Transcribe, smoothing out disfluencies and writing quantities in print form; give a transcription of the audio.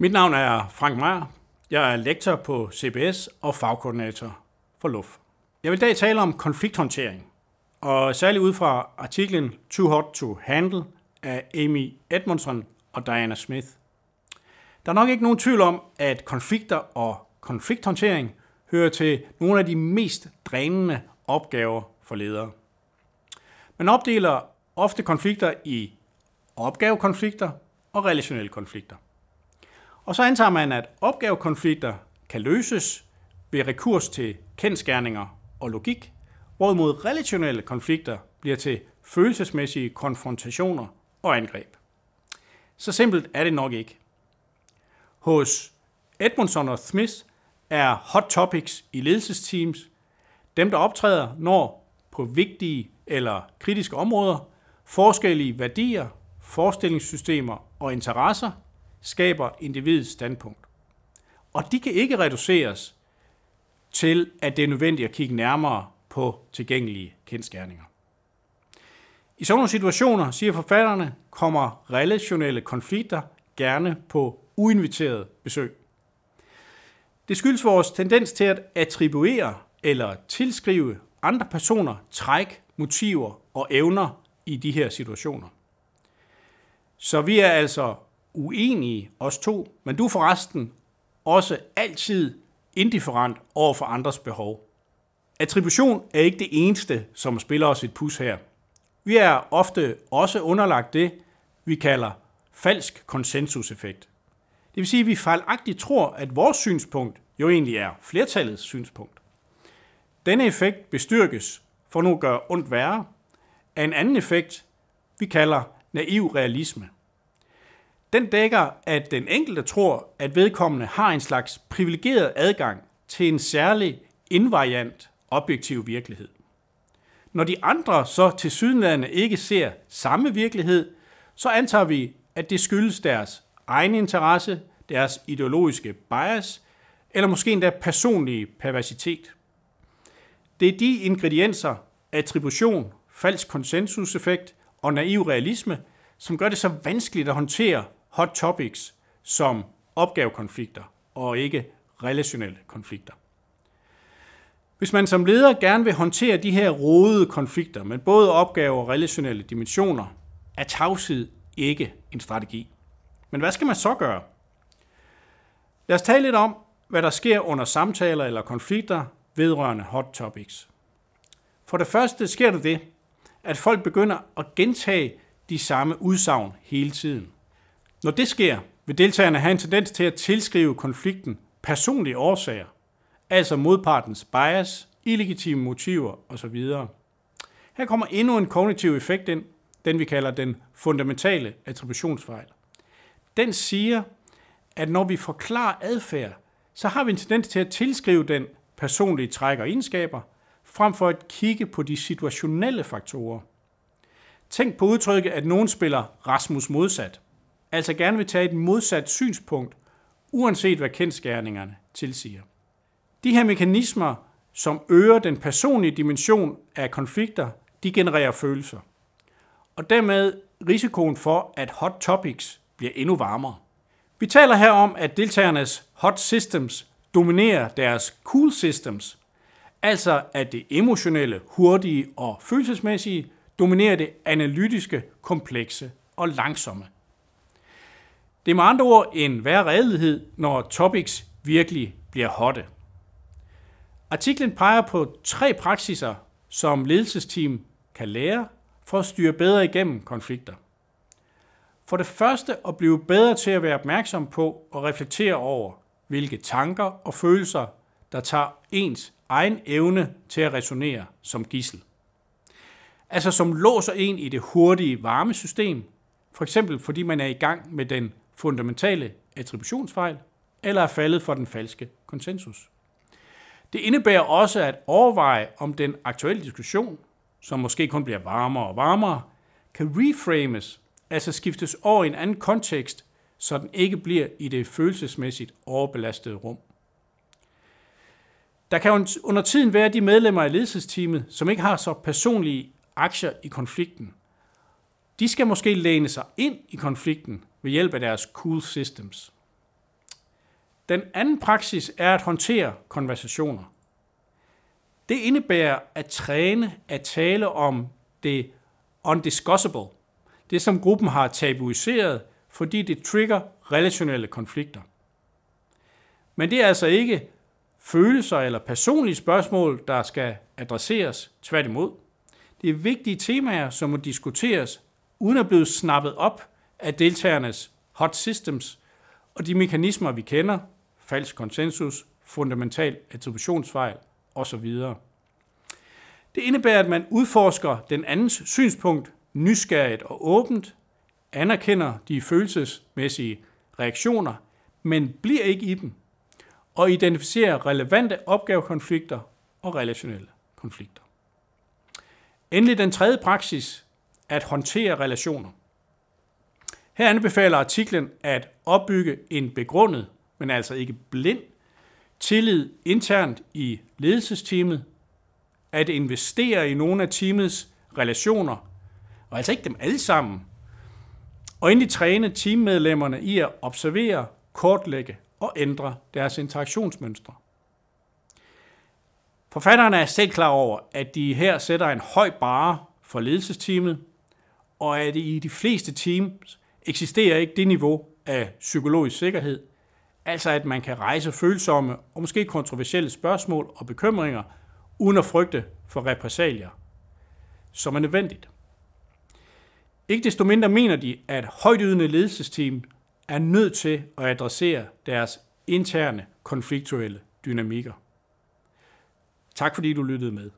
Mit navn er Frank Meyer. Jeg er lektor på CBS og fagkoordinator for LUF. Jeg vil i dag tale om konflikthåndtering, og særligt ud fra artiklen Too Hot to Handle af Amy Edmondson og Diana Smith. Der er nok ikke nogen tvivl om, at konflikter og konflikthåndtering hører til nogle af de mest drænende opgaver for ledere. Man opdeler ofte konflikter i opgavekonflikter og relationelle konflikter. Og så antager man, at opgavekonflikter kan løses ved rekurs til kendsgerninger og logik, hvorimod relationelle konflikter bliver til følelsesmæssige konfrontationer og angreb. Så simpelt er det nok ikke. Hos Edmondson og Smith er hot topics i ledelsesteams dem, der optræder, når på vigtige eller kritiske områder forskellige værdier, forestillingssystemer og interesser skaber individets standpunkt. Og de kan ikke reduceres til, at det er nødvendigt at kigge nærmere på tilgængelige kendsgerninger. I sådan nogle situationer, siger forfatterne, kommer relationelle konflikter gerne på uinviteret besøg. Det skyldes vores tendens til at attribuere eller tilskrive andre personer træk, motiver og evner i de her situationer. Så vi er altså uenige, os to, men du er forresten også altid indifferent over for andres behov. Attribution er ikke det eneste, som spiller os et pus her. Vi er ofte også underlagt det, vi kalder falsk konsensuseffekt. Det vil sige, at vi fejlagtigt tror, at vores synspunkt jo egentlig er flertallets synspunkt. Denne effekt bestyrkes, for nu at gøre ondt værre, af en anden effekt, vi kalder naiv realisme. Den dækker, at den enkelte tror, at vedkommende har en slags privilegeret adgang til en særlig invariant objektiv virkelighed. Når de andre så tilsyneladende ikke ser samme virkelighed, så antager vi, at det skyldes deres egen interesse, deres ideologiske bias, eller måske endda personlige perversitet. Det er de ingredienser, attribution, falsk konsensuseffekt og naiv realisme, som gør det så vanskeligt at håndtere hot topics som opgavekonflikter og ikke relationelle konflikter. Hvis man som leder gerne vil håndtere de her rodede konflikter med både opgaver og relationelle dimensioner, er tavshed ikke en strategi. Men hvad skal man så gøre? Lad os tale lidt om, hvad der sker under samtaler eller konflikter vedrørende hot topics. For det første sker der det, at folk begynder at gentage de samme udsagn hele tiden. Når det sker, vil deltagerne have en tendens til at tilskrive konflikten personlige årsager, altså modpartens bias, illegitime motiver osv. Her kommer endnu en kognitiv effekt ind, den vi kalder den fundamentale attributionsfejl. Den siger, at når vi forklarer adfærd, så har vi en tendens til at tilskrive den personlige træk og egenskaber, frem for at kigge på de situationelle faktorer. Tænk på udtrykket, at nogen spiller Rasmus modsat, altså gerne vil tage et modsat synspunkt, uanset hvad kendsgerningerne tilsiger. De her mekanismer, som øger den personlige dimension af konflikter, de genererer følelser. Og dermed risikoen for, at hot topics bliver endnu varmere. Vi taler her om, at deltagernes hot systems dominerer deres cool systems, altså at det emotionelle, hurtige og følelsesmæssige dominerer det analytiske, komplekse og langsomme. Det er med andre ord en værre redelighed, når topics virkelig bliver hotte. Artiklen peger på 3 praksiser, som ledelsesteam kan lære for at styre bedre igennem konflikter. For det første at blive bedre til at være opmærksom på og reflektere over, hvilke tanker og følelser, der tager ens egen evne til at resonere som gidsel. Altså som låser en i det hurtige varmesystem, for eksempel fordi man er i gang med den fundamentale attributionsfejl, eller er faldet for den falske konsensus. Det indebærer også at overveje, om den aktuelle diskussion, som måske kun bliver varmere og varmere, kan reframes, altså skiftes over i en anden kontekst, så den ikke bliver i det følelsesmæssigt overbelastede rum. Der kan under tiden være de medlemmer af ledelsesteamet, som ikke har så personlige aktier i konflikten. De skal måske læne sig ind i konflikten ved hjælp af deres cool systems. Den anden praksis er at håndtere konversationer. Det indebærer at træne at tale om det undiscussable, det som gruppen har tabuiseret, fordi det trigger relationelle konflikter. Men det er altså ikke følelser eller personlige spørgsmål, der skal adresseres, tværtimod. Det er vigtige temaer, som må diskuteres, uden at blive snappet op af deltagernes hot systems og de mekanismer, vi kender, falsk konsensus, fundamental attributionsfejl osv. Det indebærer, at man udforsker den andens synspunkt nysgerrigt og åbent, anerkender de følelsesmæssige reaktioner, men bliver ikke i dem, og identificerer relevante opgavekonflikter og relationelle konflikter. Endelig den tredje praksis, at håndtere relationer. Her anbefaler artiklen at opbygge en begrundet, men altså ikke blind, tillid internt i ledelsesteamet, at investere i nogle af teamets relationer, og altså ikke dem alle sammen, og endelig træne teammedlemmerne i at observere, kortlægge og ændre deres interaktionsmønstre. Forfatterne er selv klar over, at de her sætter en høj barre for ledelsesteamet, og at i de fleste teams eksisterer ikke det niveau af psykologisk sikkerhed, altså at man kan rejse følsomme og måske kontroversielle spørgsmål og bekymringer, uden at frygte for repressalier, som er nødvendigt. Ikke desto mindre mener de, at højtydende ledelsesteam er nødt til at adressere deres interne konfliktuelle dynamikker. Tak fordi du lyttede med.